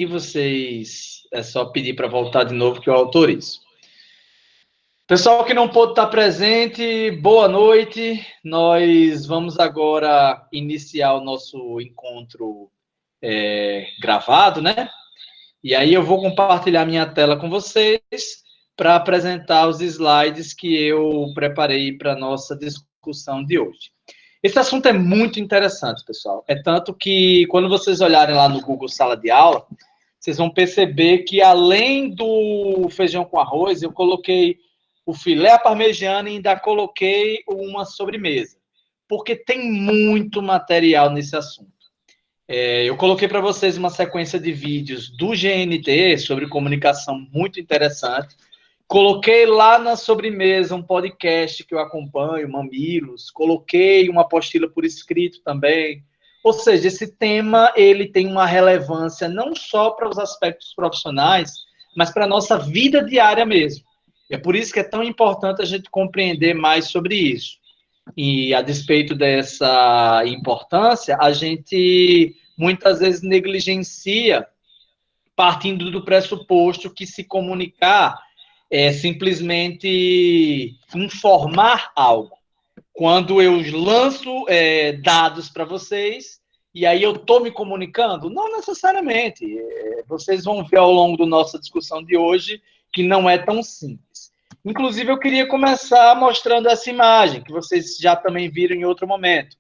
e vocês, é só pedir para voltar de novo que eu autorizo. Pessoal que não pôde estar presente, boa noite. Nós vamos agora iniciar o nosso encontro gravado, né? E aí eu vou compartilhar minha tela com vocês para apresentar os slides que eu preparei para a nossa discussão de hoje. Esse assunto é muito interessante, pessoal. É tanto que, quando vocês olharem lá no Google Sala de Aula, vocês vão perceber que, além do feijão com arroz, eu coloquei o filé à parmegiana e ainda coloquei uma sobremesa, porque tem muito material nesse assunto. Eu coloquei para vocês uma sequência de vídeos do GNT sobre comunicação muito interessante. Coloquei lá na sobremesa um podcast que eu acompanho, Mamilos. Coloquei uma apostila por escrito também. Ou seja, esse tema ele tem uma relevância não só para os aspectos profissionais, mas para a nossa vida diária mesmo. É por isso que é tão importante a gente compreender mais sobre isso. E, a despeito dessa importância, a gente muitas vezes negligencia, partindo do pressuposto que se comunicar é simplesmente informar algo. Quando eu lanço dados para vocês, e aí eu estou me comunicando? Não necessariamente. Vocês vão ver ao longo da nossa discussão de hoje que não é tão simples. Inclusive, eu queria começar mostrando essa imagem, que vocês já também viram em outro momento.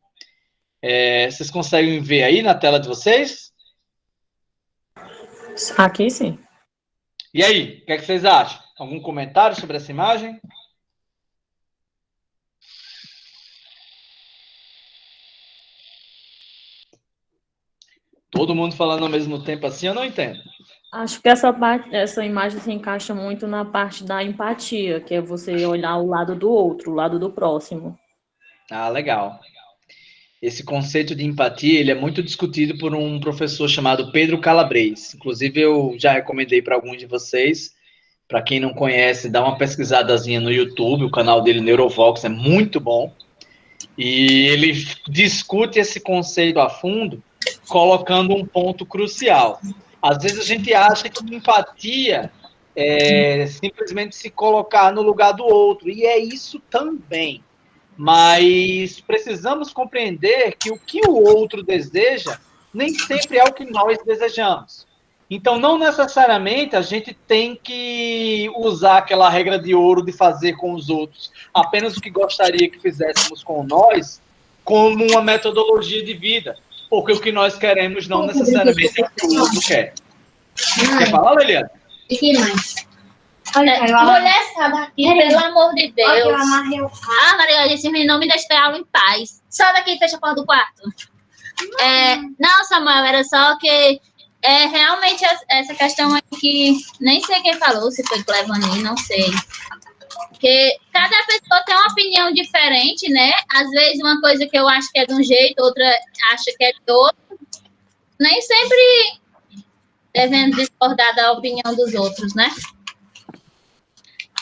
Vocês conseguem ver aí na tela de vocês? Aqui sim. E aí, o que é que vocês acham? Algum comentário sobre essa imagem? Todo mundo falando ao mesmo tempo assim, eu não entendo. Acho que essa imagem se encaixa muito na parte da empatia, que é você olhar o lado do outro, o lado do próximo. Ah, legal. Esse conceito de empatia, ele é muito discutido por um professor chamado Pedro Calabres. Inclusive, eu já recomendei para alguns de vocês. Para quem não conhece, dá uma pesquisadazinha no YouTube, o canal dele, Neurovox, é muito bom. E ele discute esse conceito a fundo, colocando um ponto crucial. Às vezes a gente acha que empatia é simplesmente se colocar no lugar do outro, e é isso também. Mas precisamos compreender que o outro deseja nem sempre é o que nós desejamos. Então, não necessariamente a gente tem que usar aquela regra de ouro de fazer com os outros apenas o que gostaria que fizéssemos com nós, como uma metodologia de vida. Porque o que nós queremos não necessariamente é o que o outro quer. Quer falar, Leliane? E que mais? Mulher, sai daqui, pelo amor de Deus. Ah, Maria, disse, não me deixe ter aula em paz. Sai daqui e fecha a porta do quarto. Não, Samuel, era só que realmente essa questão aqui, nem sei quem falou, se foi Clevani, não sei. Porque cada pessoa tem uma opinião diferente, né? Às vezes uma coisa que eu acho que é de um jeito, outra acha que é de outro. Nem sempre devemos discordar da opinião dos outros, né?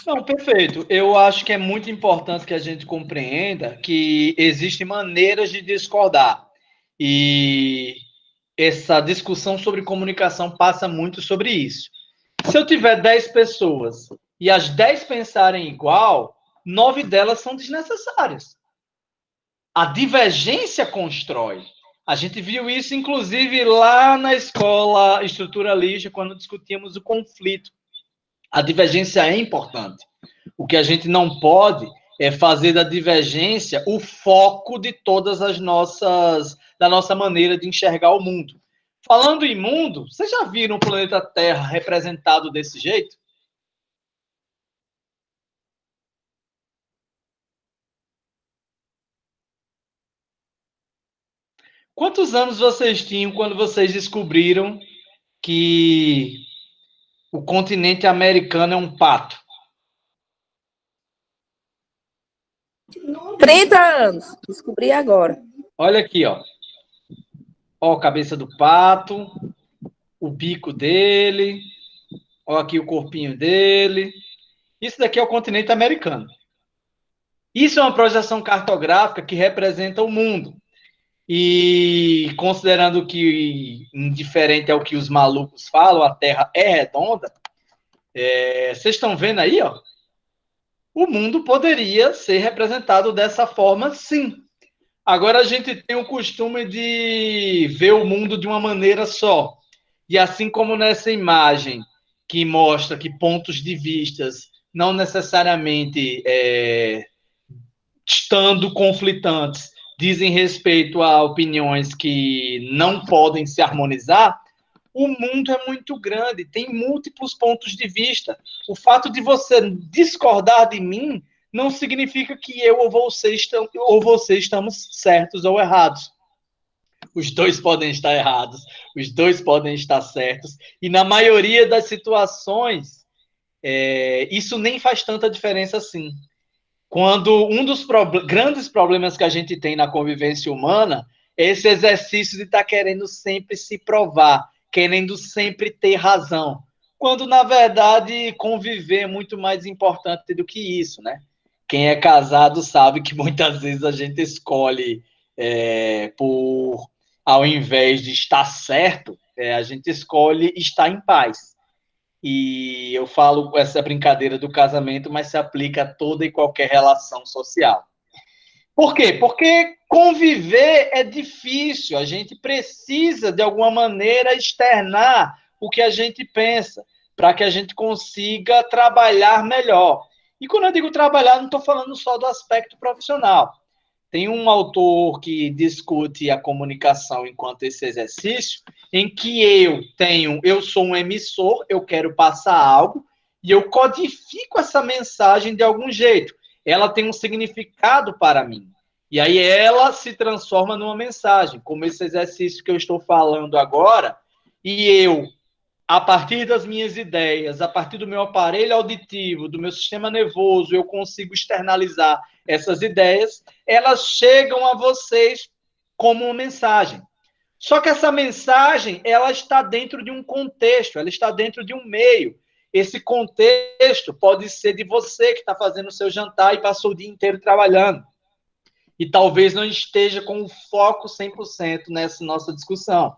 Não, perfeito. Eu acho que é muito importante que a gente compreenda que existem maneiras de discordar. E essa discussão sobre comunicação passa muito sobre isso. Se eu tiver 10 pessoas e as 10 pensarem igual, 9 delas são desnecessárias. A divergência constrói. A gente viu isso, inclusive, lá na escola estruturalista, quando discutíamos o conflito. A divergência é importante. O que a gente não pode é fazer da divergência o foco de todas as da nossa maneira de enxergar o mundo. Falando em mundo, vocês já viram o planeta Terra representado desse jeito? Quantos anos vocês tinham quando vocês descobriram que o continente americano é um pato? 30 anos. Descobri agora. Olha aqui, ó. Ó a cabeça do pato, o bico dele, ó aqui o corpinho dele. Isso daqui é o continente americano. Isso é uma projeção cartográfica que representa o mundo. E considerando que, indiferente ao que os malucos falam, a Terra é redonda, vocês estão vendo aí, ó? O mundo poderia ser representado dessa forma, sim. Agora a gente tem o costume de ver o mundo de uma maneira só. E assim como nessa imagem que mostra que pontos de vistas não necessariamente estando conflitantes dizem respeito a opiniões que não podem se harmonizar, o mundo é muito grande, tem múltiplos pontos de vista. O fato de você discordar de mim não significa que eu ou você estamos certos ou errados. Os dois podem estar errados, os dois podem estar certos, e na maioria das situações, isso nem faz tanta diferença assim. Quando um dos grandes problemas que a gente tem na convivência humana é esse exercício de estar querendo sempre se provar, querendo sempre ter razão, quando, na verdade, conviver é muito mais importante do que isso, né? Quem é casado sabe que muitas vezes a gente escolhe ao invés de estar certo, a gente escolhe estar em paz. E eu falo essa brincadeira do casamento, mas se aplica a toda e qualquer relação social. Por quê? Porque conviver é difícil, a gente precisa, de alguma maneira, externar o que a gente pensa, para que a gente consiga trabalhar melhor. E quando eu digo trabalhar, não estou falando só do aspecto profissional. Tem um autor que discute a comunicação enquanto esse exercício, em que eu sou um emissor, eu quero passar algo, e eu codifico essa mensagem de algum jeito. Ela tem um significado para mim. E aí ela se transforma numa mensagem, como esse exercício que eu estou falando agora, e eu, a partir das minhas ideias, a partir do meu aparelho auditivo, do meu sistema nervoso, eu consigo externalizar essas ideias, elas chegam a vocês como uma mensagem. Só que essa mensagem, ela está dentro de um contexto, ela está dentro de um meio. Esse contexto pode ser de você que está fazendo o seu jantar e passou o dia inteiro trabalhando. E talvez não esteja com o foco 100% nessa nossa discussão.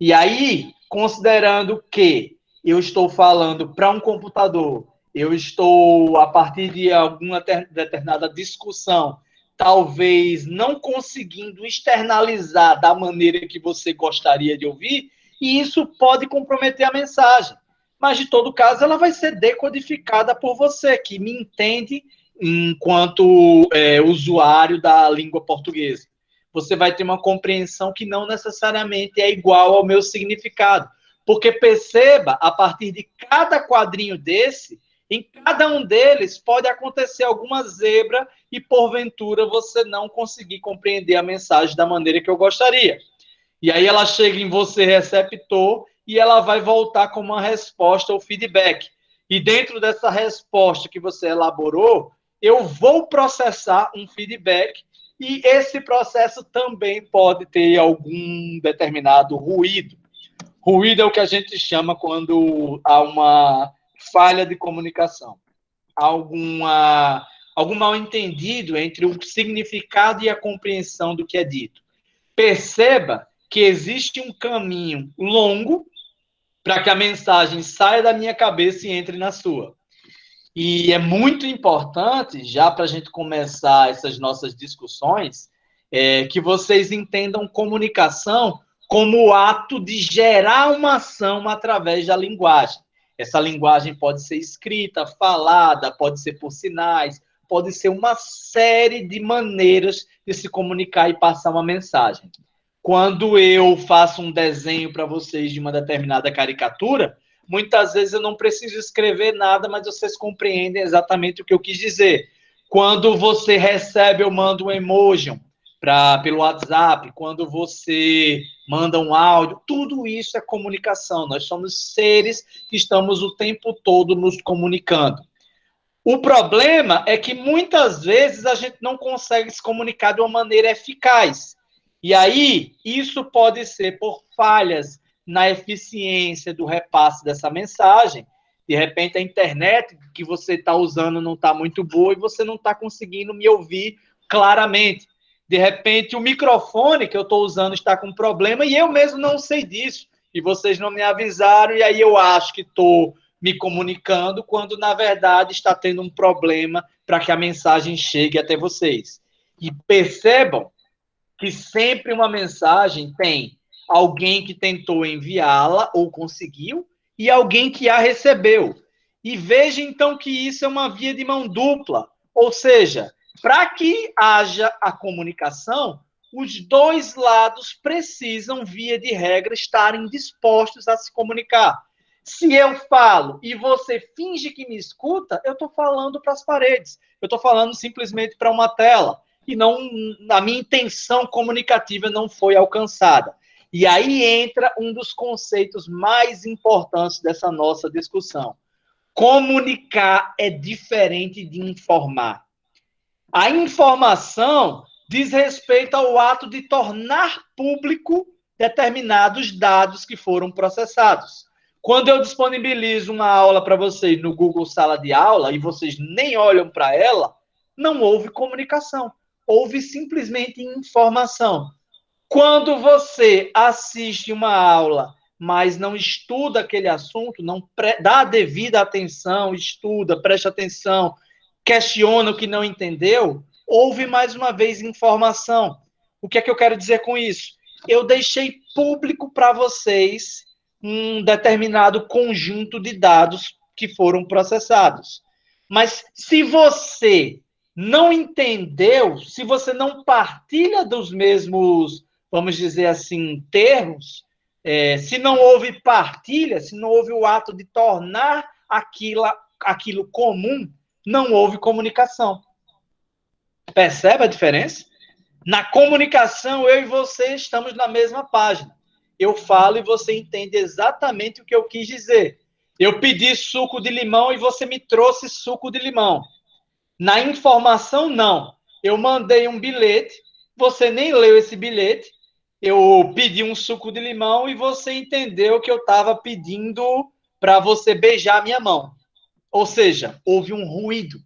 E aí, considerando que eu estou falando para um computador, eu estou, a partir de alguma determinada discussão, talvez não conseguindo externalizar da maneira que você gostaria de ouvir, e isso pode comprometer a mensagem. Mas, de todo caso, ela vai ser decodificada por você, que me entende enquanto usuário da língua portuguesa. Você vai ter uma compreensão que não necessariamente é igual ao meu significado. Porque perceba, a partir de cada quadrinho desse, em cada um deles pode acontecer alguma zebra e, porventura, você não conseguir compreender a mensagem da maneira que eu gostaria. E aí ela chega em você, receptor, e ela vai voltar com uma resposta ou feedback. E dentro dessa resposta que você elaborou, eu vou processar um feedback e esse processo também pode ter algum determinado ruído. Ruído é o que a gente chama quando há uma falha de comunicação. Algum mal-entendido entre o significado e a compreensão do que é dito. Perceba que existe um caminho longo para que a mensagem saia da minha cabeça e entre na sua. E é muito importante, já para a gente começar essas nossas discussões, que vocês entendam comunicação como o ato de gerar uma ação através da linguagem. Essa linguagem pode ser escrita, falada, pode ser por sinais, pode ser uma série de maneiras de se comunicar e passar uma mensagem. Quando eu faço um desenho para vocês de uma determinada caricatura, muitas vezes eu não preciso escrever nada, mas vocês compreendem exatamente o que eu quis dizer. Quando você recebe, eu mando um emoji pelo WhatsApp, quando você manda um áudio, tudo isso é comunicação. Nós somos seres que estamos o tempo todo nos comunicando. O problema é que muitas vezes a gente não consegue se comunicar de uma maneira eficaz. E aí, isso pode ser por falhas na eficiência do repasse dessa mensagem. De repente, a internet que você está usando não está muito boa e você não está conseguindo me ouvir claramente. De repente, o microfone que eu estou usando está com problema e eu mesmo não sei disso. E vocês não me avisaram, e aí eu acho que estou me comunicando, quando, na verdade, está tendo um problema para que a mensagem chegue até vocês. E percebam que sempre uma mensagem tem alguém que tentou enviá-la ou conseguiu e alguém que a recebeu. E veja, então, que isso é uma via de mão dupla. Ou seja, para que haja a comunicação, os dois lados precisam, via de regra, estarem dispostos a se comunicar. Se eu falo e você finge que me escuta, eu estou falando para as paredes. Eu estou falando simplesmente para uma tela. E não, a minha intenção comunicativa não foi alcançada. E aí entra um dos conceitos mais importantes dessa nossa discussão. Comunicar é diferente de informar. A informação diz respeito ao ato de tornar público determinados dados que foram processados. Quando eu disponibilizo uma aula para vocês no Google Sala de Aula e vocês nem olham para ela, não houve comunicação. Houve simplesmente informação. Quando você assiste uma aula, mas não estuda aquele assunto, não dá a devida atenção, estuda, presta atenção, questiona o que não entendeu, houve mais uma vez informação. O que é que eu quero dizer com isso? Eu deixei público para vocês um determinado conjunto de dados que foram processados. Mas se você não entendeu, se você não partilha dos mesmos, vamos dizer assim, termos, se não houve partilha, se não houve o ato de tornar aquilo comum, não houve comunicação. Percebe a diferença? Na comunicação, eu e você estamos na mesma página. Eu falo e você entende exatamente o que eu quis dizer. Eu pedi suco de limão e você me trouxe suco de limão. Na informação, não. Eu mandei um bilhete, você nem leu esse bilhete, eu pedi um suco de limão e você entendeu que eu estava pedindo para você beijar a minha mão. Ou seja, houve um ruído,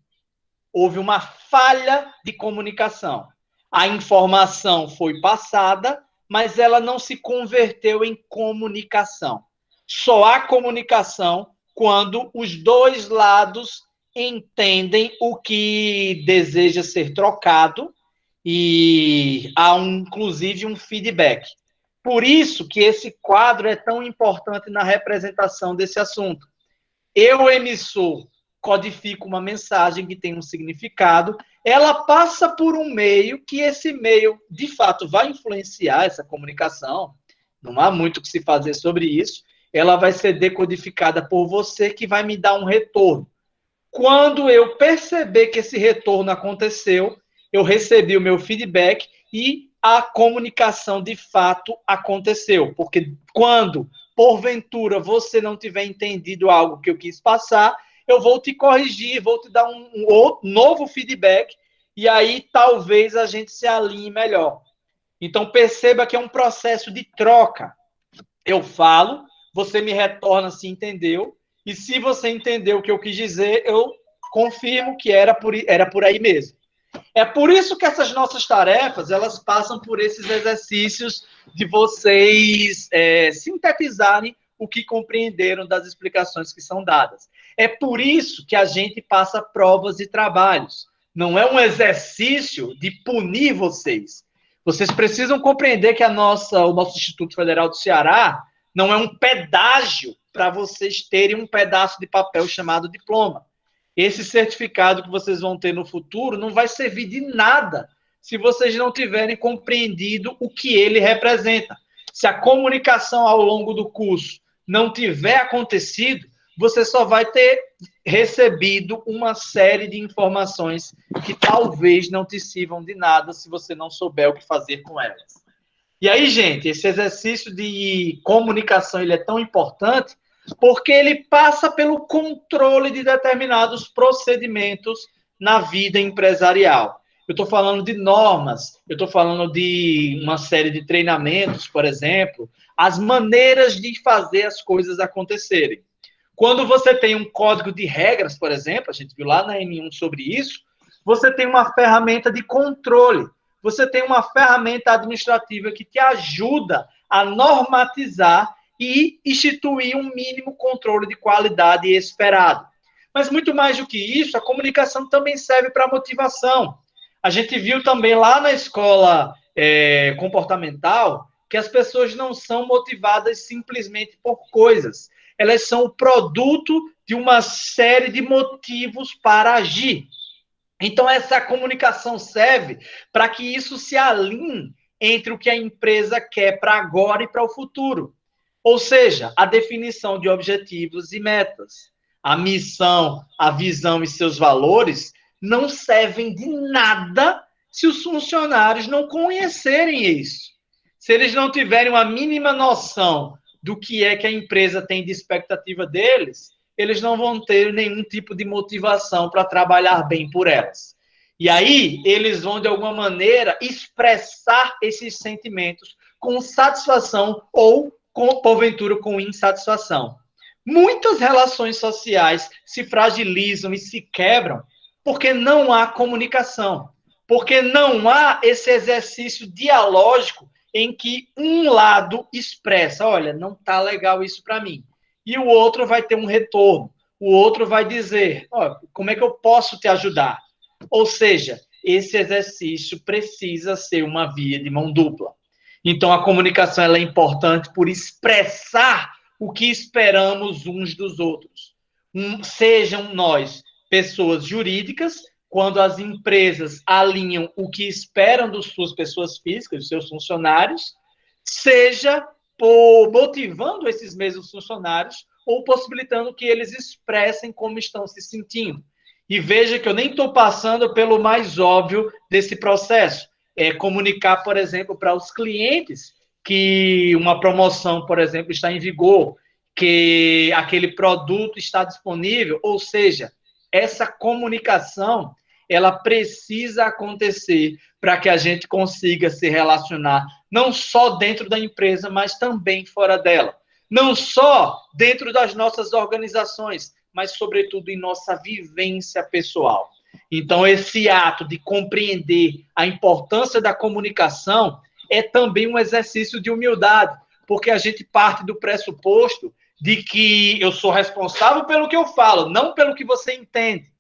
houve uma falha de comunicação. A informação foi passada, mas ela não se converteu em comunicação. Só há comunicação quando os dois lados entendem o que deseja ser trocado e há, inclusive, um feedback. Por isso que esse quadro é tão importante na representação desse assunto. Eu, emissor, codifico uma mensagem que tem um significado, ela passa por um meio que esse meio, de fato, vai influenciar essa comunicação, não há muito o que se fazer sobre isso, ela vai ser decodificada por você, que vai me dar um retorno. Quando eu perceber que esse retorno aconteceu, eu recebi o meu feedback e a comunicação de fato aconteceu. Porque quando, porventura, você não tiver entendido algo que eu quis passar, eu vou te corrigir, vou te dar um novo feedback, e aí talvez a gente se alinhe melhor. Então, perceba que é um processo de troca. Eu falo, você me retorna se entendeu, e se você entendeu o que eu quis dizer, eu confirmo que era por aí mesmo. É por isso que essas nossas tarefas, elas passam por esses exercícios de vocês sintetizarem o que compreenderam das explicações que são dadas. É por isso que a gente passa provas e trabalhos. Não é um exercício de punir vocês. Vocês precisam compreender que o nosso Instituto Federal do Ceará não é um pedágio para vocês terem um pedaço de papel chamado diploma. Esse certificado que vocês vão ter no futuro não vai servir de nada se vocês não tiverem compreendido o que ele representa. Se a comunicação ao longo do curso não tiver acontecido, você só vai ter recebido uma série de informações que talvez não te sirvam de nada se você não souber o que fazer com elas. E aí, gente, esse exercício de comunicação ele é tão importante porque ele passa pelo controle de determinados procedimentos na vida empresarial. Eu estou falando de normas, eu estou falando de uma série de treinamentos, por exemplo, as maneiras de fazer as coisas acontecerem. Quando você tem um código de regras, por exemplo, a gente viu lá na M1 sobre isso, você tem uma ferramenta de controle. você tem uma ferramenta administrativa que te ajuda a normatizar e instituir um mínimo controle de qualidade esperado. Mas muito mais do que isso, a comunicação também serve para motivação. A gente viu também lá na escola comportamental que as pessoas não são motivadas simplesmente por coisas. Elas são o produto de uma série de motivos para agir. Então, essa comunicação serve para que isso se alinhe entre o que a empresa quer para agora e para o futuro. Ou seja, a definição de objetivos e metas. A missão, a visão e seus valores não servem de nada se os funcionários não conhecerem isso. Se eles não tiverem uma mínima noção do que é que a empresa tem de expectativa deles, eles não vão ter nenhum tipo de motivação para trabalhar bem por elas. E aí, eles vão, de alguma maneira, expressar esses sentimentos com satisfação ou, porventura, com insatisfação. Muitas relações sociais se fragilizam e se quebram porque não há comunicação, porque não há esse exercício dialógico em que um lado expressa, olha, não está legal isso para mim, e o outro vai ter um retorno, o outro vai dizer, como é que eu posso te ajudar? Ou seja, esse exercício precisa ser uma via de mão dupla. Então, a comunicação ela é importante por expressar o que esperamos uns dos outros. Sejam nós pessoas jurídicas, quando as empresas alinham o que esperam das suas pessoas físicas, dos seus funcionários, seja motivando esses mesmos funcionários ou possibilitando que eles expressem como estão se sentindo. E veja que eu nem estou passando pelo mais óbvio desse processo. É comunicar, por exemplo, para os clientes que uma promoção, por exemplo, está em vigor, que aquele produto está disponível, ou seja, essa comunicação, ela precisa acontecer para que a gente consiga se relacionar não só dentro da empresa, mas também fora dela. Não só dentro das nossas organizações, mas, sobretudo, em nossa vivência pessoal. Então, esse ato de compreender a importância da comunicação é também um exercício de humildade, porque a gente parte do pressuposto de que eu sou responsável pelo que eu falo, não pelo que você entende.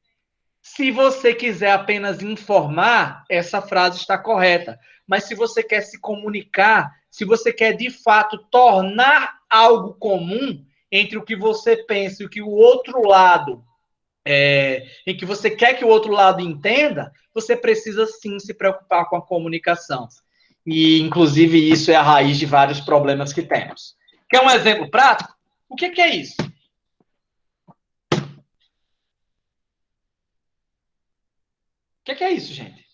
Se você quiser apenas informar, essa frase está correta. Mas se você quer se comunicar, se você quer, de fato, tornar algo comum entre o que você pensa e o que o outro lado, em que você quer que o outro lado entenda, você precisa, sim, se preocupar com a comunicação. E, inclusive, isso é a raiz de vários problemas que temos. Quer um exemplo prático? O que é isso? O que é isso, gente?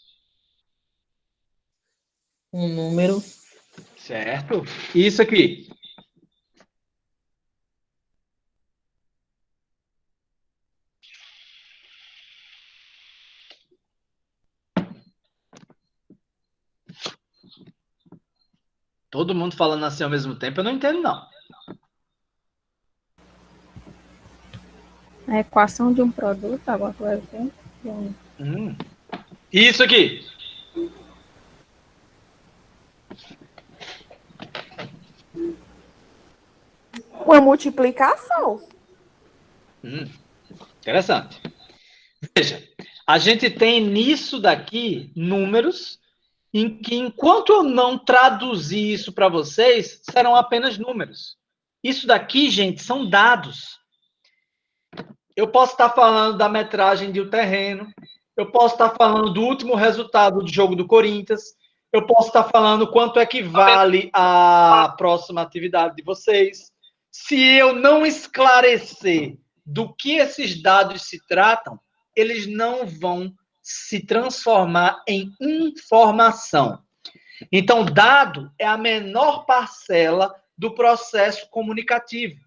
Um número. Certo. E isso aqui? Todo mundo falando assim ao mesmo tempo, eu não entendo, não. A equação de um produto, alguma coisa assim. E isso aqui? Uma multiplicação. Interessante. Veja, a gente tem nisso daqui números em que, enquanto eu não traduzir isso para vocês, serão apenas números. Isso daqui, gente, são dados. Eu posso estar falando da metragem de um terreno, eu posso estar falando do último resultado do jogo do Corinthians, eu posso estar falando quanto é que vale a próxima atividade de vocês. Se eu não esclarecer do que esses dados se tratam, eles não vão se transformar em informação. Então, dado é a menor parcela do processo comunicativo.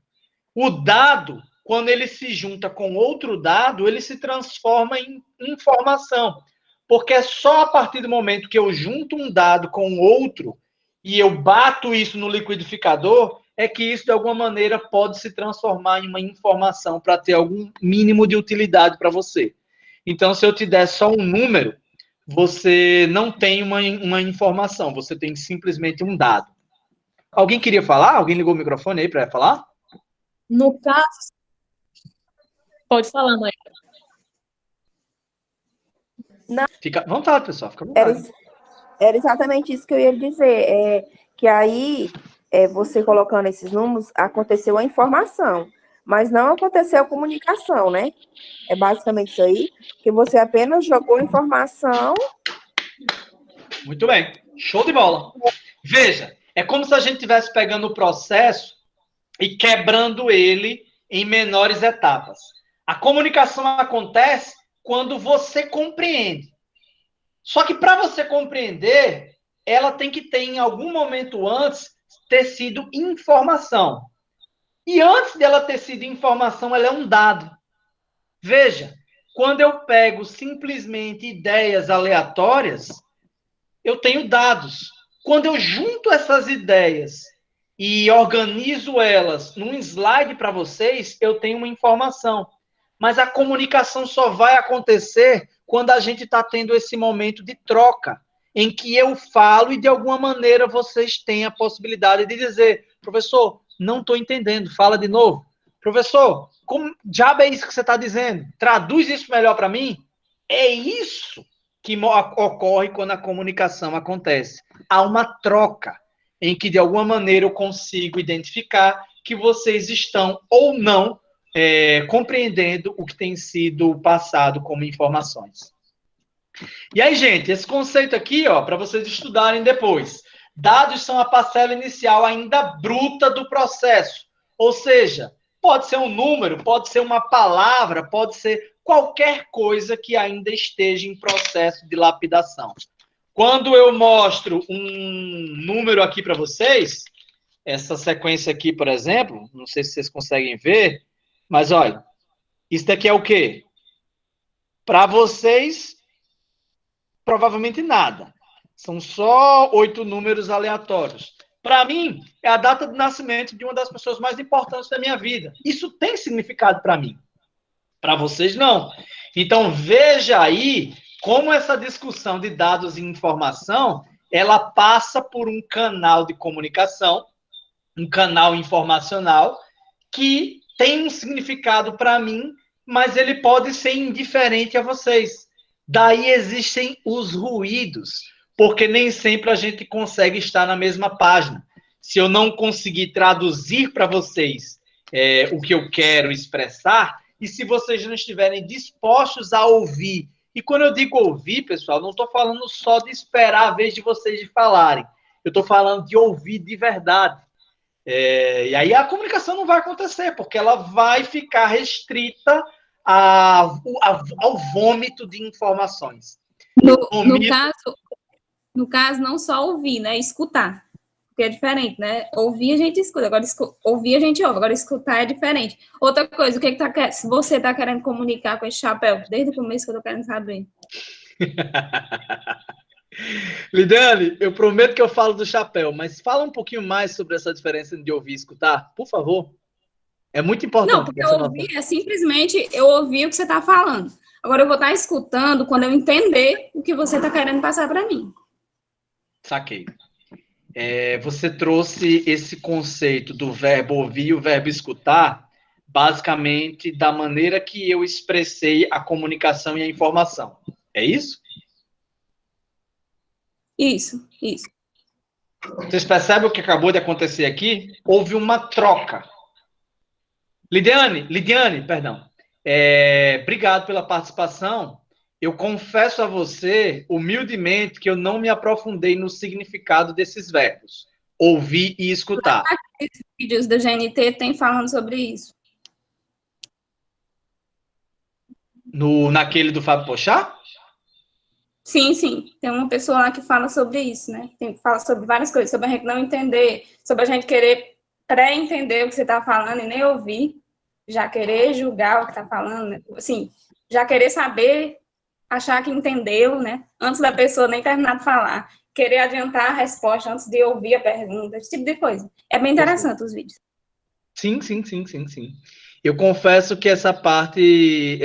O dado, quando ele se junta com outro dado, ele se transforma em informação. Porque é só a partir do momento que eu junto um dado com outro e eu bato isso no liquidificador, é que isso, de alguma maneira, pode se transformar em uma informação para ter algum mínimo de utilidade para você. Então, se eu te der só um número, você não tem uma informação, você tem simplesmente um dado. Alguém queria falar? Alguém ligou o microfone aí para falar? No caso, pode falar, mãe. Não, Fica à vontade, pessoal, fica à vontade. era exatamente isso que eu ia dizer. Que aí, você colocando esses números, aconteceu a informação, mas não aconteceu a comunicação, né? É basicamente isso aí, que você apenas jogou informação. Muito bem, show de bola. Veja, é como se a gente estivesse pegando o processo e quebrando ele em menores etapas. A comunicação acontece quando você compreende. Só que para você compreender, ela tem que ter, em algum momento antes, ter sido informação. E antes dela ter sido informação, ela é um dado. Veja, quando eu pego simplesmente ideias aleatórias, eu tenho dados. Quando eu junto essas ideias e organizo elas num slide para vocês, eu tenho uma informação. Mas a comunicação só vai acontecer quando a gente está tendo esse momento de troca, em que eu falo e de alguma maneira vocês têm a possibilidade de dizer, professor, não estou entendendo, fala de novo. Professor, como diabo é isso que você está dizendo? Traduz isso melhor para mim? É isso que ocorre quando a comunicação acontece. Há uma troca em que, de alguma maneira, eu consigo identificar que vocês estão ou não compreendendo o que tem sido passado como informações. E aí, gente, esse conceito aqui, ó, para vocês estudarem depois. Dados são a parcela inicial ainda bruta do processo. Ou seja, pode ser um número, pode ser uma palavra, pode ser qualquer coisa que ainda esteja em processo de lapidação. Quando eu mostro um número aqui para vocês, essa sequência aqui, por exemplo, não sei se vocês conseguem ver, mas olha, isso daqui é o quê? Para vocês, provavelmente nada. São só 8 números aleatórios. Para mim, é a data de nascimento de uma das pessoas mais importantes da minha vida. Isso tem significado para mim. Para vocês, não. Então, veja aí como essa discussão de dados e informação, ela passa por um canal de comunicação, um canal informacional, que tem um significado para mim, mas ele pode ser indiferente a vocês. Daí existem os ruídos, porque nem sempre a gente consegue estar na mesma página. Se eu não conseguir traduzir para vocês o que eu quero expressar, e se vocês não estiverem dispostos a ouvir, e quando eu digo ouvir, pessoal, não estou falando só de esperar a vez de vocês de falarem, eu estou falando de ouvir de verdade. E aí a comunicação não vai acontecer, porque ela vai ficar restrita ao vômito de informações. No caso, não só ouvir, né? Escutar. Porque é diferente, né? Ouvir a gente escuta, agora ouvir a gente ouve, agora escutar é diferente. Outra coisa, o que se você está querendo comunicar com esse chapéu? Desde o começo que eu estou querendo saber. Lidiane, eu prometo que eu falo do chapéu, mas fala um pouquinho mais sobre essa diferença de ouvir e escutar, por favor. É muito importante. Não, porque ouvir é simplesmente eu ouvir o que você está falando. Agora eu vou estar escutando quando eu entender o que você está querendo passar para mim. Saquei. Você trouxe esse conceito do verbo ouvir e o verbo escutar, basicamente da maneira que eu expressei a comunicação e a informação. É isso? Isso. Vocês percebem o que acabou de acontecer aqui? Houve uma troca. Lidiane, perdão. Obrigado pela participação. Eu confesso a você, humildemente, que eu não me aprofundei no significado desses verbos. Ouvir e escutar. Esses vídeos da GNT tem falando sobre isso. Naquele do Fábio Pochá? Sim. Tem uma pessoa lá que fala sobre isso, né? Fala sobre várias coisas, sobre a gente não entender, sobre a gente querer pré-entender o que você está falando e nem ouvir, já querer julgar o que está falando, né? Assim, já querer saber, achar que entendeu, né? Antes da pessoa nem terminar de falar, querer adiantar a resposta antes de ouvir a pergunta, esse tipo de coisa. É bem interessante os vídeos. Sim. Eu confesso que essa parte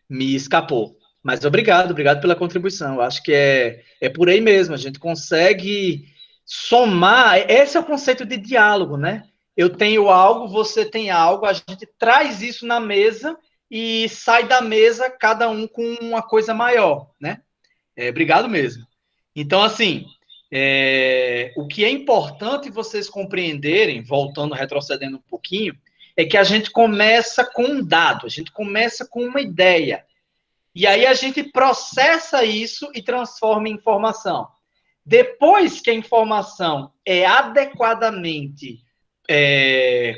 me escapou. Mas obrigado pela contribuição. Eu acho que é por aí mesmo. A gente consegue somar. Esse é o conceito de diálogo, né? Eu tenho algo, você tem algo, a gente traz isso na mesa e sai da mesa cada um com uma coisa maior, né? Obrigado mesmo. Então, assim, o que é importante vocês compreenderem, voltando, retrocedendo um pouquinho, é que a gente começa com um dado, a gente começa com uma ideia. E aí a gente processa isso e transforma em informação. Depois que a informação é adequadamente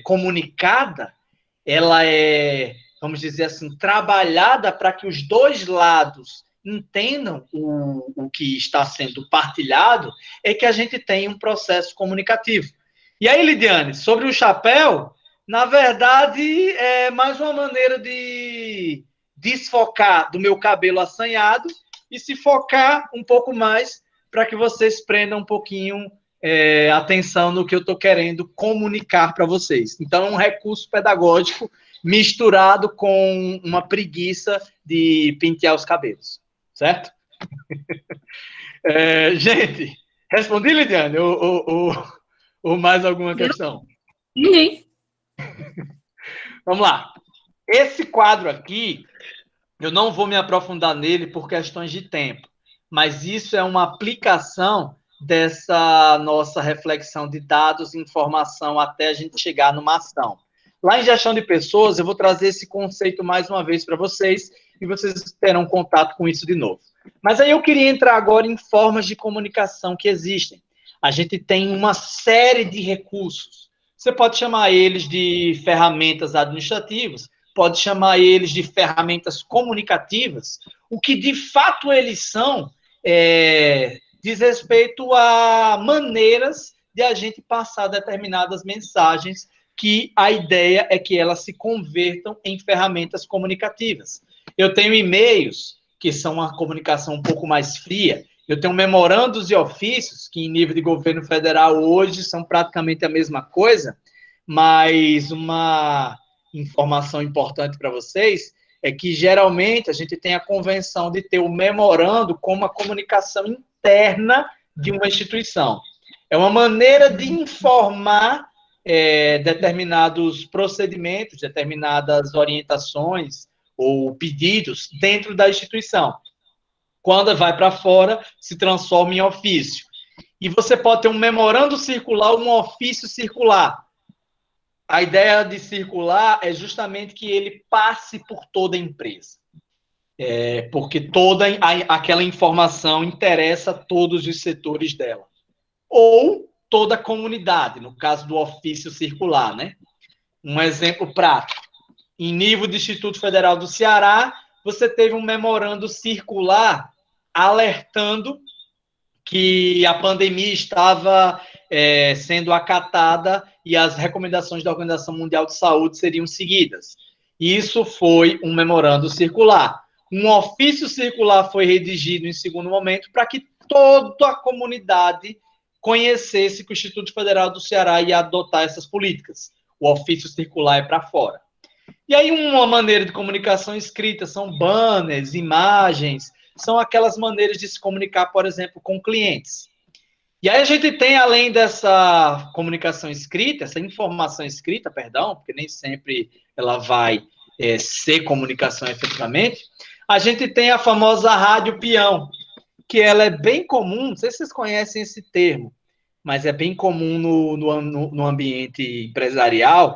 comunicada, ela é, vamos dizer assim, trabalhada para que os dois lados entendam o que está sendo partilhado, é que a gente tem um processo comunicativo. E aí, Lidiane, sobre o chapéu, na verdade, é mais uma maneira de desfocar do meu cabelo assanhado e se focar um pouco mais para que vocês prendam um pouquinho atenção no que eu estou querendo comunicar para vocês. Então, é um recurso pedagógico misturado com uma preguiça de pentear os cabelos, certo? Gente, respondi, Lidiane? Ou mais alguma questão? Sim. Vamos lá. Esse quadro aqui, eu não vou me aprofundar nele por questões de tempo, mas isso é uma aplicação dessa nossa reflexão de dados e informação até a gente chegar numa ação. Lá em gestão de pessoas, eu vou trazer esse conceito mais uma vez para vocês e vocês terão contato com isso de novo. Mas aí eu queria entrar agora em formas de comunicação que existem. A gente tem uma série de recursos. Você pode chamar eles de ferramentas administrativas, pode chamar eles de ferramentas comunicativas. O que de fato eles são diz respeito a maneiras de a gente passar determinadas mensagens que a ideia é que elas se convertam em ferramentas comunicativas. Eu tenho e-mails, que são uma comunicação um pouco mais fria. Eu tenho memorandos e ofícios, que em nível de governo federal hoje são praticamente a mesma coisa, mas uma informação importante para vocês é que, geralmente, a gente tem a convenção de ter o memorando como a comunicação interna de uma instituição. É uma maneira de informar determinados procedimentos, determinadas orientações ou pedidos dentro da instituição. Quando vai para fora, se transforma em ofício. E você pode ter um memorando circular ou um ofício circular. A ideia de circular é justamente que ele passe por toda a empresa. Porque toda aquela informação interessa a todos os setores dela. Ou toda a comunidade, no caso do ofício circular, né? Um exemplo prático. Em nível do Instituto Federal do Ceará, você teve um memorando circular alertando que a pandemia estava sendo acatada e as recomendações da Organização Mundial de Saúde seriam seguidas. Isso foi um memorando circular. Um ofício circular foi redigido em segundo momento para que toda a comunidade conhecesse que o Instituto Federal do Ceará ia adotar essas políticas. O ofício circular é para fora. E aí uma maneira de comunicação escrita são banners, imagens, são aquelas maneiras de se comunicar, por exemplo, com clientes. E aí a gente tem, além dessa comunicação escrita, essa informação escrita, perdão, porque nem sempre ela vai ser comunicação efetivamente, a gente tem a famosa rádio peão, que ela é bem comum, não sei se vocês conhecem esse termo, mas é bem comum no ambiente empresarial,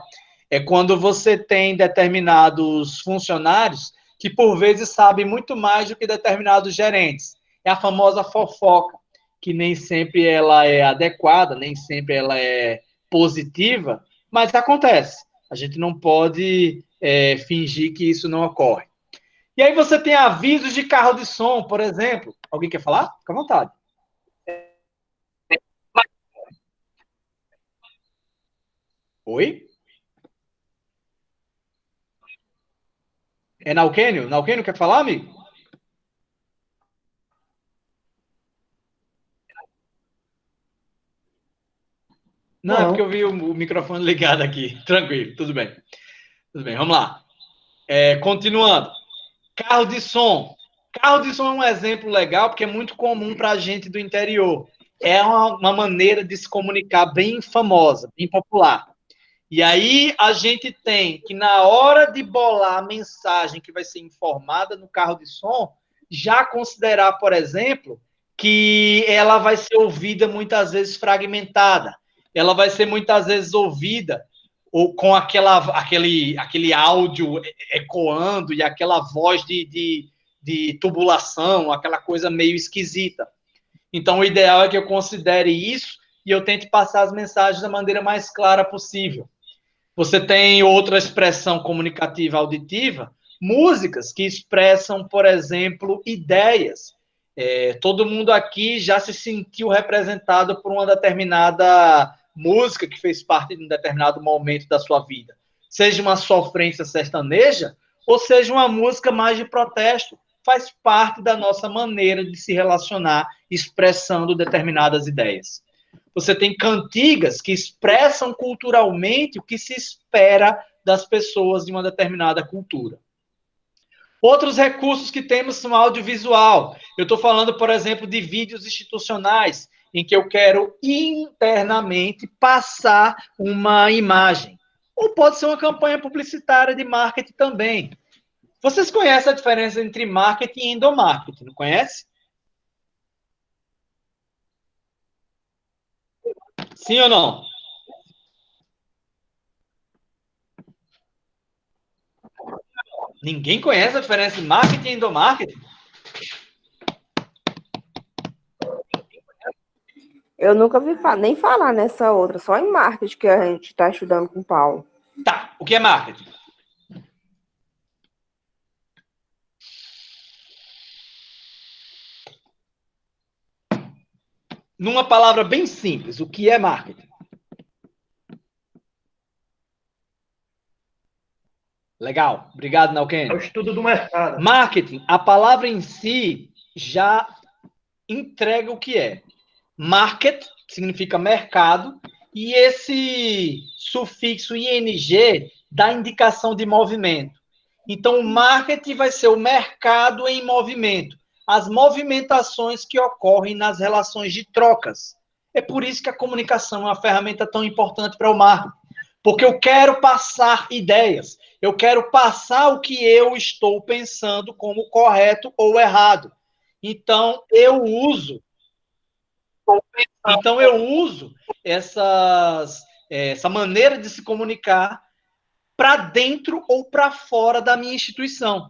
é quando você tem determinados funcionários que, por vezes, sabem muito mais do que determinados gerentes. É a famosa fofoca, que nem sempre ela é adequada, nem sempre ela é positiva, mas acontece. A gente não pode fingir que isso não ocorre. E aí você tem avisos de carro de som, por exemplo. Alguém quer falar? Fica à vontade. Oi? É Nauquênio? Nauquênio quer falar, amigo? Não, é porque eu vi o microfone ligado aqui. Tranquilo, tudo bem. Tudo bem, vamos lá. Continuando. Carro de som. Carro de som é um exemplo legal, porque é muito comum para a gente do interior. É uma maneira de se comunicar bem famosa, bem popular. E aí a gente tem que, na hora de bolar a mensagem que vai ser informada no carro de som, já considerar, por exemplo, que ela vai ser ouvida muitas vezes fragmentada. Ela vai ser muitas vezes ouvida ou com aquele áudio ecoando e aquela voz de tubulação, aquela coisa meio esquisita. Então, o ideal é que eu considere isso e eu tente passar as mensagens da maneira mais clara possível. Você tem outra expressão comunicativa auditiva, músicas que expressam, por exemplo, ideias. Todo mundo aqui já se sentiu representado por uma determinada música que fez parte de um determinado momento da sua vida. Seja uma sofrência sertaneja, ou seja uma música mais de protesto. Faz parte da nossa maneira de se relacionar, expressando determinadas ideias. Você tem cantigas que expressam culturalmente o que se espera das pessoas de uma determinada cultura. Outros recursos que temos são audiovisual. Eu estou falando, por exemplo, de vídeos institucionais, em que eu quero internamente passar uma imagem. Ou pode ser uma campanha publicitária de marketing também. Vocês conhecem a diferença entre marketing e endomarketing, não conhece? Sim ou não? Ninguém conhece a diferença de marketing e endomarketing? Eu nunca vi nem falar nessa outra, só em marketing que a gente está estudando com o Paulo. Tá, o que é marketing? Numa palavra bem simples, o que é marketing? Legal, obrigado, Nauken. É o estudo do mercado. Marketing, a palavra em si já entrega o que é. Market significa mercado, e esse sufixo ing dá indicação de movimento. Então, o marketing vai ser o mercado em movimento, as movimentações que ocorrem nas relações de trocas. É por isso que a comunicação é uma ferramenta tão importante para o marketing, porque eu quero passar ideias, eu quero passar o que eu estou pensando como correto ou errado. Então, eu uso essa maneira de se comunicar para dentro ou para fora da minha instituição.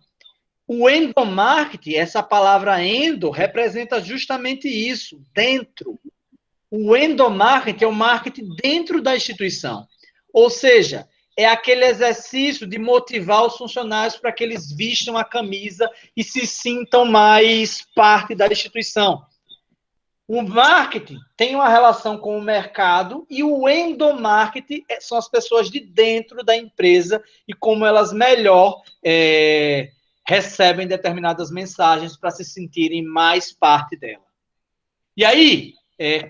O endomarketing, essa palavra endo, representa justamente isso, dentro. O endomarketing é o marketing dentro da instituição. Ou seja, é aquele exercício de motivar os funcionários para que eles vistam a camisa e se sintam mais parte da instituição. O marketing tem uma relação com o mercado e o endomarketing são as pessoas de dentro da empresa e como elas melhor recebem determinadas mensagens para se sentirem mais parte dela. E aí,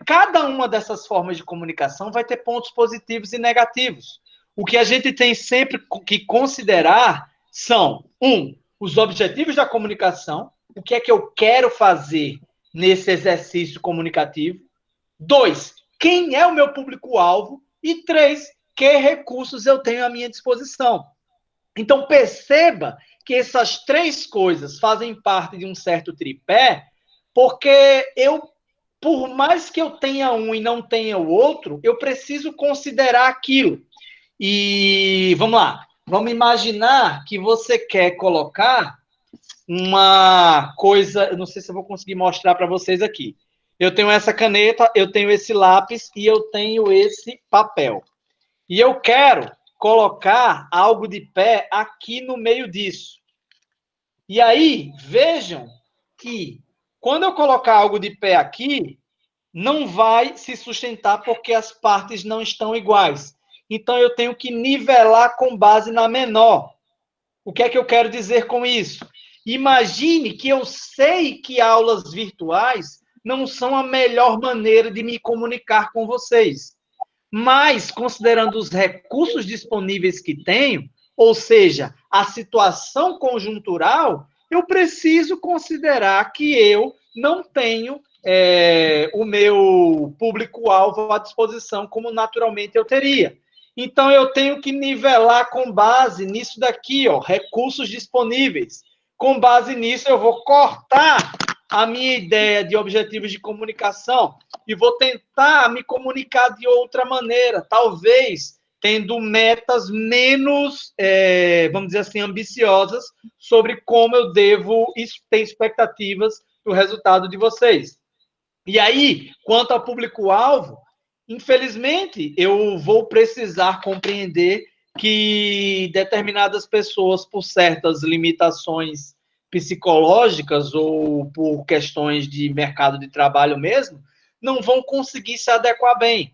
cada uma dessas formas de comunicação vai ter pontos positivos e negativos. O que a gente tem sempre que considerar são, os objetivos da comunicação, o que é que eu quero fazer nesse exercício comunicativo. 2, quem é o meu público-alvo? E 3, que recursos eu tenho à minha disposição. Então, perceba que essas 3 coisas fazem parte de um certo tripé, porque por mais que eu tenha um e não tenha o outro, eu preciso considerar aquilo. E vamos lá, vamos imaginar que você quer colocar uma coisa, eu não sei se eu vou conseguir mostrar para vocês aqui. Eu tenho essa caneta, eu tenho esse lápis e eu tenho esse papel. E eu quero colocar algo de pé aqui no meio disso. E aí, vejam que quando eu colocar algo de pé aqui, não vai se sustentar porque as partes não estão iguais. Então, eu tenho que nivelar com base na menor. O que é que eu quero dizer com isso? Imagine que eu sei que aulas virtuais não são a melhor maneira de me comunicar com vocês. Mas, considerando os recursos disponíveis que tenho, ou seja, a situação conjuntural, eu preciso considerar que eu não tenho o meu público-alvo à disposição como naturalmente eu teria. Então, eu tenho que nivelar com base nisso daqui, ó, recursos disponíveis. Com base nisso, eu vou cortar a minha ideia de objetivos de comunicação e vou tentar me comunicar de outra maneira, talvez tendo metas menos, vamos dizer assim, ambiciosas sobre como eu devo ter expectativas do resultado de vocês. E aí, quanto ao público-alvo, infelizmente, eu vou precisar compreender que determinadas pessoas, por certas limitações psicológicas ou por questões de mercado de trabalho mesmo, não vão conseguir se adequar bem.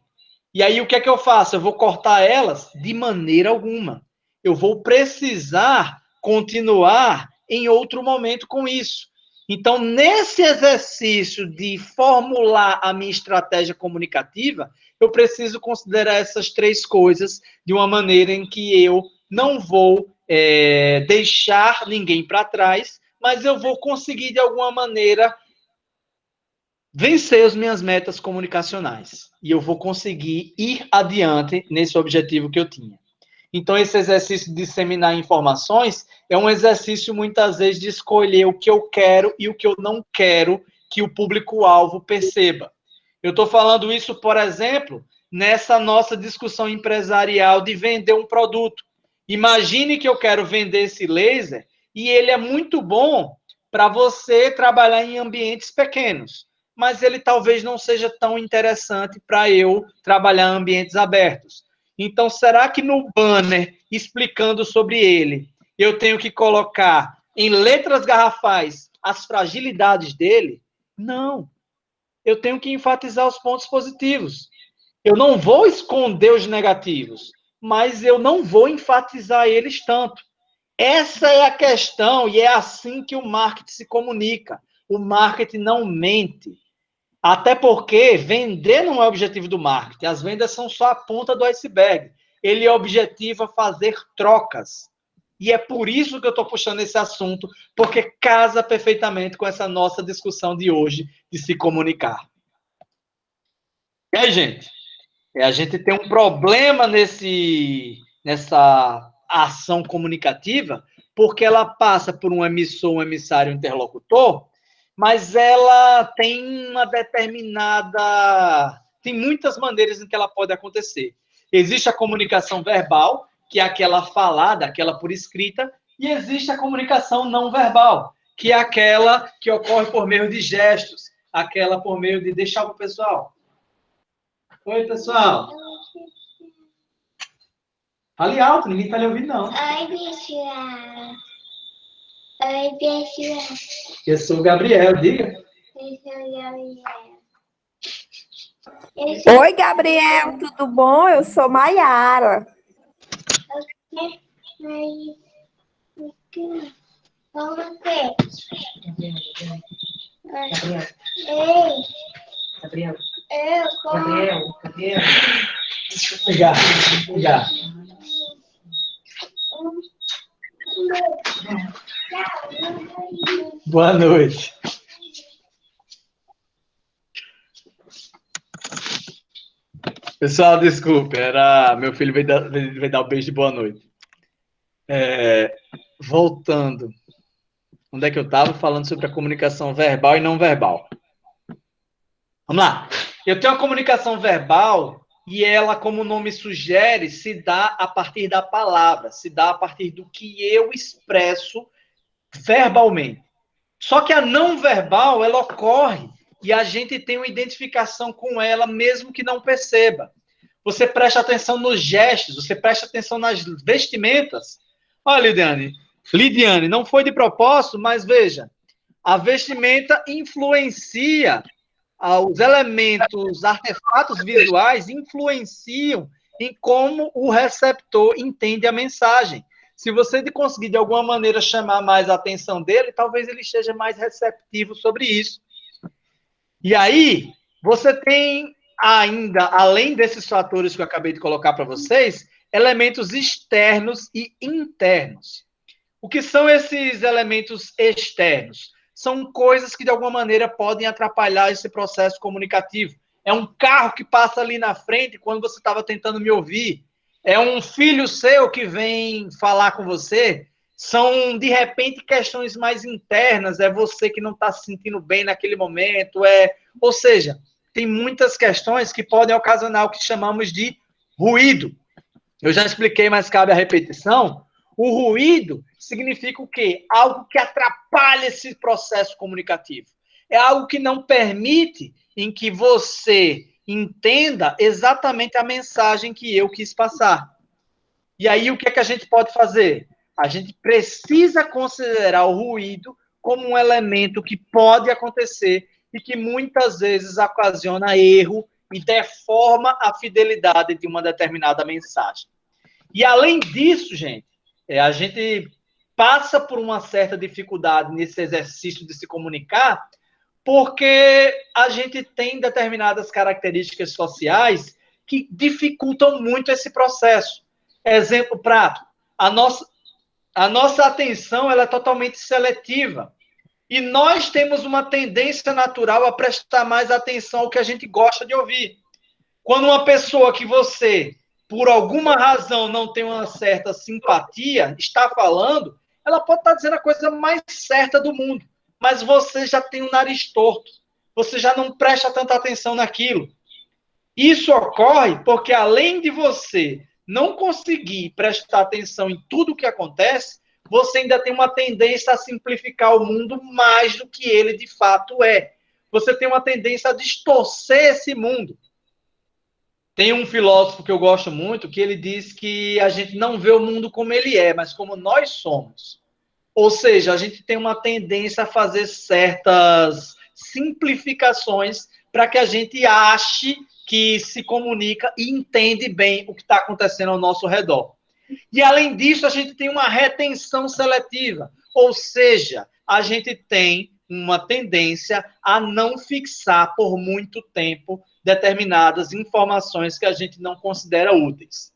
E aí, o que é que eu faço? Eu vou cortar elas de maneira alguma. Eu vou precisar continuar em outro momento com isso. Então, nesse exercício de formular a minha estratégia comunicativa, eu preciso considerar essas três coisas de uma maneira em que eu não vou deixar ninguém para trás, mas eu vou conseguir, de alguma maneira, vencer as minhas metas comunicacionais. E eu vou conseguir ir adiante nesse objetivo que eu tinha. Então, esse exercício de disseminar informações é um exercício, muitas vezes, de escolher o que eu quero e o que eu não quero que o público-alvo perceba. Eu estou falando isso, por exemplo, nessa nossa discussão empresarial de vender um produto. Imagine que eu quero vender esse laser e ele é muito bom para você trabalhar em ambientes pequenos, mas ele talvez não seja tão interessante para eu trabalhar em ambientes abertos. Então, será que no banner explicando sobre ele, eu tenho que colocar em letras garrafais as fragilidades dele? Não. Eu tenho que enfatizar os pontos positivos. Eu não vou esconder os negativos, mas eu não vou enfatizar eles tanto. Essa é a questão e é assim que o marketing se comunica. O marketing não mente. Até porque vender não é o objetivo do marketing. As vendas são só a ponta do iceberg. Ele objetiva fazer trocas. E é por isso que eu estou puxando esse assunto, porque casa perfeitamente com essa nossa discussão de hoje de se comunicar. E aí, gente? A gente tem um problema nessa ação comunicativa, porque ela passa por um emissor, um emissário, um interlocutor, mas ela tem uma determinada... Tem muitas maneiras em que ela pode acontecer. Existe a comunicação verbal, que é aquela falada, aquela por escrita, e existe a comunicação não verbal, que é aquela que ocorre por meio de gestos, aquela por meio de... Deixar para o pessoal. Oi, pessoal. Fale alto, ninguém está lhe ouvindo, não. Oi, pessoal. Oi, pessoal. Eu sou o Gabriel, diga. Eu sou o Gabriel. Oi, Gabriel, tudo bom? Eu sou Maiara. Vamos ver. Gabriel. Ei, Gabriel. Gabriel. Gabriel. Já. Boa noite. Pessoal, desculpe, meu filho veio dar um beijo de boa noite. Voltando. Onde é que eu estava? Falando sobre a comunicação verbal e não verbal. Vamos lá. Eu tenho a comunicação verbal e ela, como o nome sugere, se dá a partir da palavra, se dá a partir do que eu expresso verbalmente. Só que a não verbal, ela ocorre e a gente tem uma identificação com ela, mesmo que não perceba. Você presta atenção nos gestos, você presta atenção nas vestimentas. Olha, Lidiane, não foi de propósito, mas veja, a vestimenta influencia, os elementos, artefatos visuais influenciam em como o receptor entende a mensagem. Se você conseguir, de alguma maneira, chamar mais a atenção dele, talvez ele esteja mais receptivo sobre isso. E aí, você tem ainda, além desses fatores que eu acabei de colocar para vocês, elementos externos e internos. O que são esses elementos externos? São coisas que, de alguma maneira, podem atrapalhar esse processo comunicativo. É um carro que passa ali na frente quando você estava tentando me ouvir. É um filho seu que vem falar com você. São, de repente, questões mais internas. É você que não está se sentindo bem naquele momento. Ou seja, tem muitas questões que podem ocasionar o que chamamos de ruído. Eu já expliquei, mas cabe a repetição. O ruído significa o quê? Algo que atrapalha esse processo comunicativo. É algo que não permite em que você entenda exatamente a mensagem que eu quis passar. E aí, o que é que a gente pode fazer? A gente precisa considerar o ruído como um elemento que pode acontecer e que muitas vezes ocasiona erro e deforma a fidelidade de uma determinada mensagem. E além disso, gente, a gente passa por uma certa dificuldade nesse exercício de se comunicar, porque a gente tem determinadas características sociais que dificultam muito esse processo. Exemplo prático, a nossa atenção ela é totalmente seletiva. E nós temos uma tendência natural a prestar mais atenção ao que a gente gosta de ouvir. Quando uma pessoa que você, por alguma razão, não tem uma certa simpatia, está falando, ela pode estar dizendo a coisa mais certa do mundo, mas você já tem o nariz torto, você já não presta tanta atenção naquilo. Isso ocorre porque, além de você não conseguir prestar atenção em tudo o que acontece, você ainda tem uma tendência a simplificar o mundo mais do que ele de fato é. Você tem uma tendência a distorcer esse mundo. Tem um filósofo que eu gosto muito, que ele diz que a gente não vê o mundo como ele é, mas como nós somos. Ou seja, a gente tem uma tendência a fazer certas simplificações para que a gente ache que se comunica e entende bem o que está acontecendo ao nosso redor. E, além disso, a gente tem uma retenção seletiva, ou seja, a gente tem uma tendência a não fixar por muito tempo determinadas informações que a gente não considera úteis.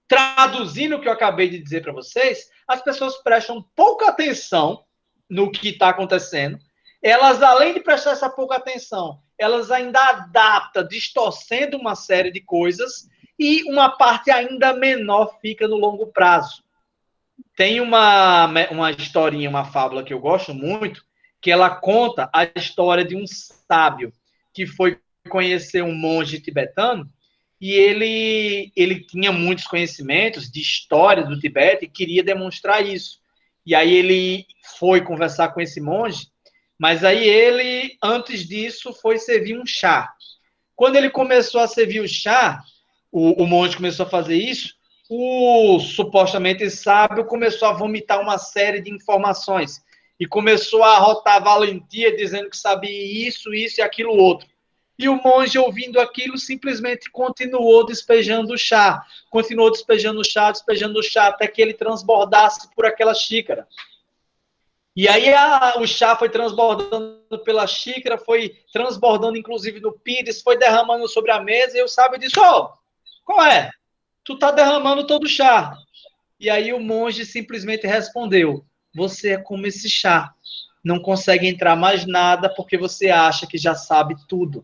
Traduzindo o que eu acabei de dizer para vocês, as pessoas prestam pouca atenção no que está acontecendo. Elas, além de prestar essa pouca atenção, elas ainda adaptam, distorcendo uma série de coisas e uma parte ainda menor fica no longo prazo. Tem uma historinha, uma fábula que eu gosto muito, que ela conta a história de um sábio que foi conhecer um monge tibetano e ele tinha muitos conhecimentos de história do Tibete e queria demonstrar isso. E aí ele foi conversar com esse monge, mas aí ele, antes disso, foi servir um chá. Quando ele começou a servir o chá, o monge começou a fazer isso, o supostamente sábio começou a vomitar uma série de informações e começou a arrotar valentia, dizendo que sabia isso, isso e aquilo outro. E o monge, ouvindo aquilo, simplesmente continuou despejando o chá, até que ele transbordasse por aquela xícara. E aí o chá foi transbordando pela xícara, foi transbordando inclusive no pires, foi derramando sobre a mesa, e o sábio disse, qual é? Tu tá derramando todo o chá. E aí o monge simplesmente respondeu, você é como esse chá, não consegue entrar mais nada porque você acha que já sabe tudo.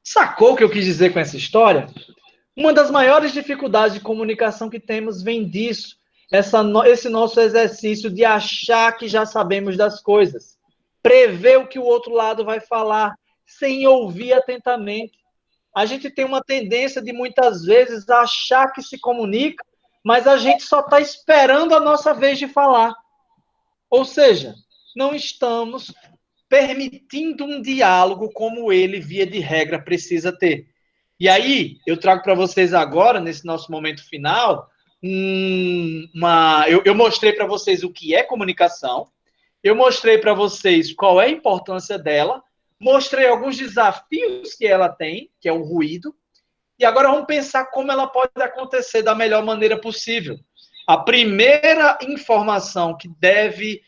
Sacou o que eu quis dizer com essa história? Uma das maiores dificuldades de comunicação que temos vem disso. Esse nosso exercício de achar que já sabemos das coisas. Prever o que o outro lado vai falar, sem ouvir atentamente. A gente tem uma tendência de, muitas vezes, achar que se comunica, mas a gente só está esperando a nossa vez de falar. Ou seja, não estamos permitindo um diálogo como ele, via de regra, precisa ter. E aí, eu trago para vocês agora, nesse nosso momento final, eu mostrei para vocês o que é comunicação, eu mostrei para vocês qual é a importância dela, mostrei alguns desafios que ela tem, que é o ruído, e agora vamos pensar como ela pode acontecer da melhor maneira possível. A primeira informação que deve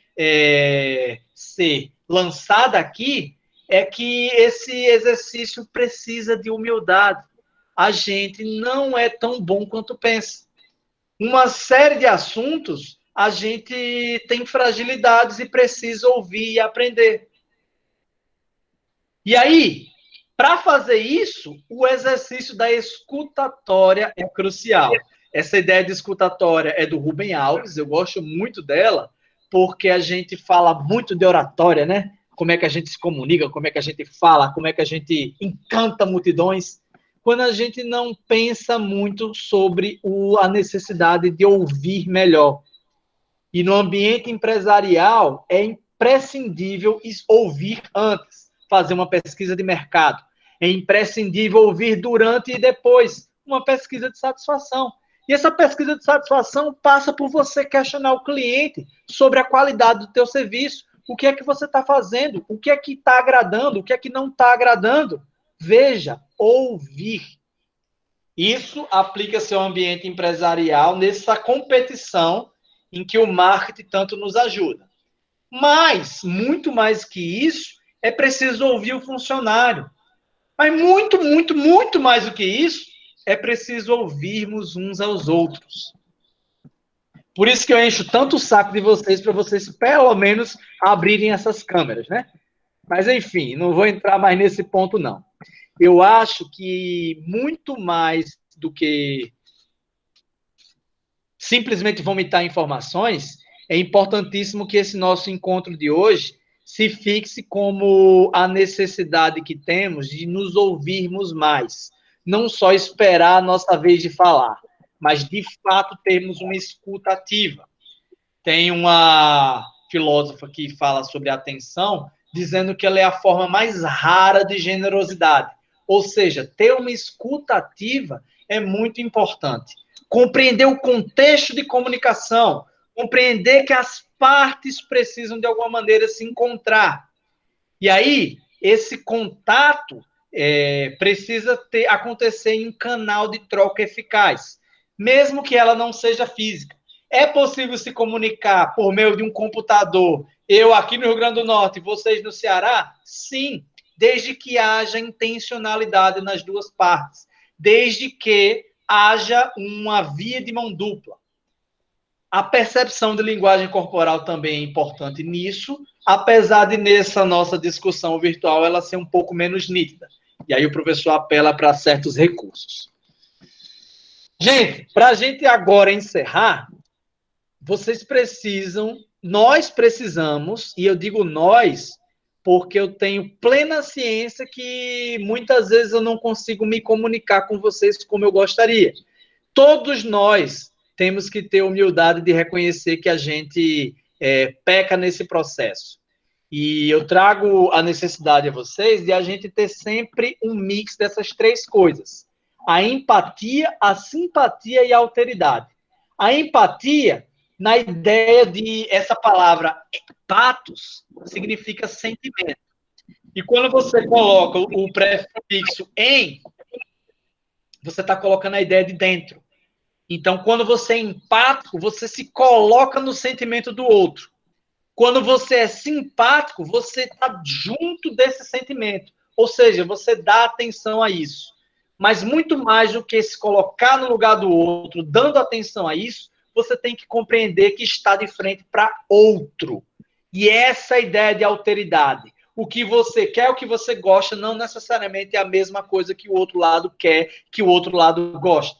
ser lançada aqui é que esse exercício precisa de humildade. A gente não é tão bom quanto pensa. uma série de assuntos, a gente tem fragilidades e precisa ouvir e aprender. E aí, para fazer isso, o exercício da escutatória é crucial. Essa ideia de escutatória é do Rubem Alves, eu gosto muito dela, porque a gente fala muito de oratória, né? Como é que a gente se comunica, como é que a gente fala, como é que a gente encanta multidões, quando a gente não pensa muito sobre a necessidade de ouvir melhor. E no ambiente empresarial, é imprescindível ouvir antes, fazer uma pesquisa de mercado. É imprescindível ouvir durante e depois, uma pesquisa de satisfação. E essa pesquisa de satisfação passa por você questionar o cliente sobre a qualidade do teu serviço, o que é que você está fazendo, o que é que está agradando, o que é que não está agradando. Veja, ouvir. Isso aplica-se ao ambiente empresarial nessa competição em que o marketing tanto nos ajuda. Mas, muito mais que isso, é preciso ouvir o funcionário. Mas muito, muito, muito mais do que isso, é preciso ouvirmos uns aos outros. Por isso que eu encho tanto o saco de vocês, para vocês pelo menos abrirem essas câmeras, né? Mas, enfim, não vou entrar mais nesse ponto, não. Eu acho que muito mais do que simplesmente vomitar informações, é importantíssimo que esse nosso encontro de hoje se fixe como a necessidade que temos de nos ouvirmos mais. Não só esperar a nossa vez de falar, mas, de fato, termos uma escuta ativa. Tem uma filósofa que fala sobre a atenção, dizendo que ela é a forma mais rara de generosidade. Ou seja, ter uma escuta ativa é muito importante. Compreender o contexto de comunicação, compreender que as partes precisam, de alguma maneira, se encontrar. E aí, esse contato precisa acontecer em um canal de troca eficaz, mesmo que ela não seja física. É possível se comunicar por meio de um computador, eu aqui no Rio Grande do Norte, vocês no Ceará? Sim, desde que haja intencionalidade nas duas partes, desde que haja uma via de mão dupla. A percepção de linguagem corporal também é importante nisso, apesar de nessa nossa discussão virtual ela ser um pouco menos nítida. E aí o professor apela para certos recursos. Gente, para a gente agora encerrar, nós precisamos, e eu digo nós, porque eu tenho plena ciência que muitas vezes eu não consigo me comunicar com vocês como eu gostaria. Todos nós temos que ter humildade de reconhecer que a gente peca nesse processo. E eu trago a necessidade a vocês de a gente ter sempre um mix dessas três coisas. A empatia, a simpatia e a alteridade. A empatia, na ideia de essa palavra pathos, significa sentimento. E quando você coloca o prefixo em, você está colocando a ideia de dentro. Então, quando você é empático, você se coloca no sentimento do outro. Quando você é simpático, você está junto desse sentimento. Ou seja, você dá atenção a isso. Mas muito mais do que se colocar no lugar do outro, dando atenção a isso, você tem que compreender que está de frente para outro. E essa ideia de alteridade. O que você quer, o que você gosta, não necessariamente é a mesma coisa que o outro lado quer, que o outro lado gosta.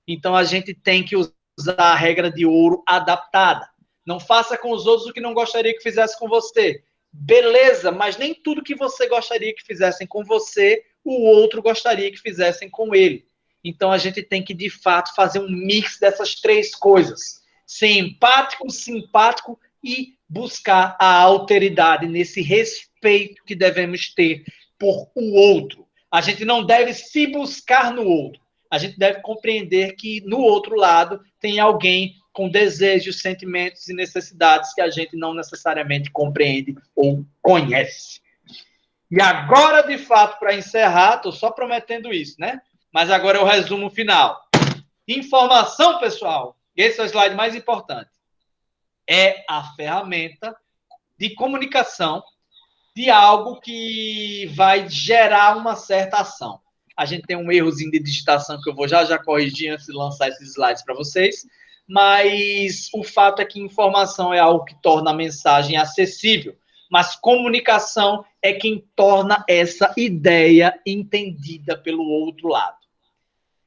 Então, a gente tem que usar a regra de ouro adaptada. Não faça com os outros o que não gostaria que fizesse com você. Beleza, mas nem tudo que você gostaria que fizessem com você, o outro gostaria que fizessem com ele. Então, a gente tem que, de fato, fazer um mix dessas três coisas. Ser empático, simpático e buscar a alteridade nesse respeito que devemos ter por o outro. A gente não deve se buscar no outro. A gente deve compreender que, no outro lado, tem alguém com desejos, sentimentos e necessidades que a gente não necessariamente compreende ou conhece. E agora, de fato, para encerrar, estou só prometendo isso, né? Mas agora é o resumo final. Informação, pessoal, esse é o slide mais importante. É a ferramenta de comunicação de algo que vai gerar uma certa ação. A gente tem um errozinho de digitação que eu vou já corrigir antes de lançar esses slides para vocês, mas o fato é que informação é algo que torna a mensagem acessível, mas comunicação é quem torna essa ideia entendida pelo outro lado.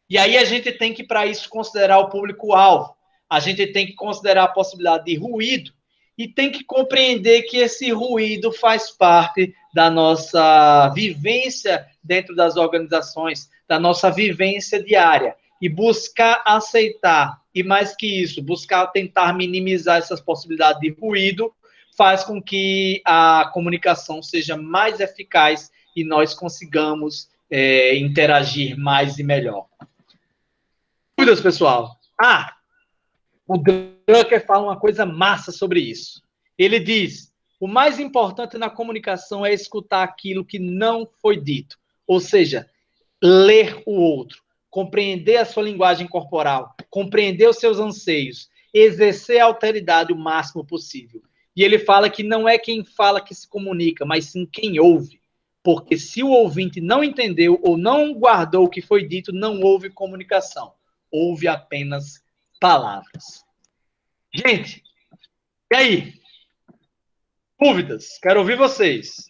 E aí a gente tem que, para isso, considerar o público-alvo, a gente tem que considerar a possibilidade de ruído e tem que compreender que esse ruído faz parte da nossa vivência dentro das organizações, da nossa vivência diária. E buscar aceitar, e mais que isso, buscar tentar minimizar essas possibilidades de ruído, faz com que a comunicação seja mais eficaz e nós consigamos interagir mais e melhor. Dúvidas, pessoal? O Drucker fala uma coisa massa sobre isso. Ele diz, o mais importante na comunicação é escutar aquilo que não foi dito. Ou seja, ler o outro, compreender a sua linguagem corporal, compreender os seus anseios, exercer a alteridade o máximo possível. E ele fala que não é quem fala que se comunica, mas sim quem ouve. Porque se o ouvinte não entendeu ou não guardou o que foi dito, não houve comunicação. Houve apenas palavras. Gente, e aí? Dúvidas? Quero ouvir vocês.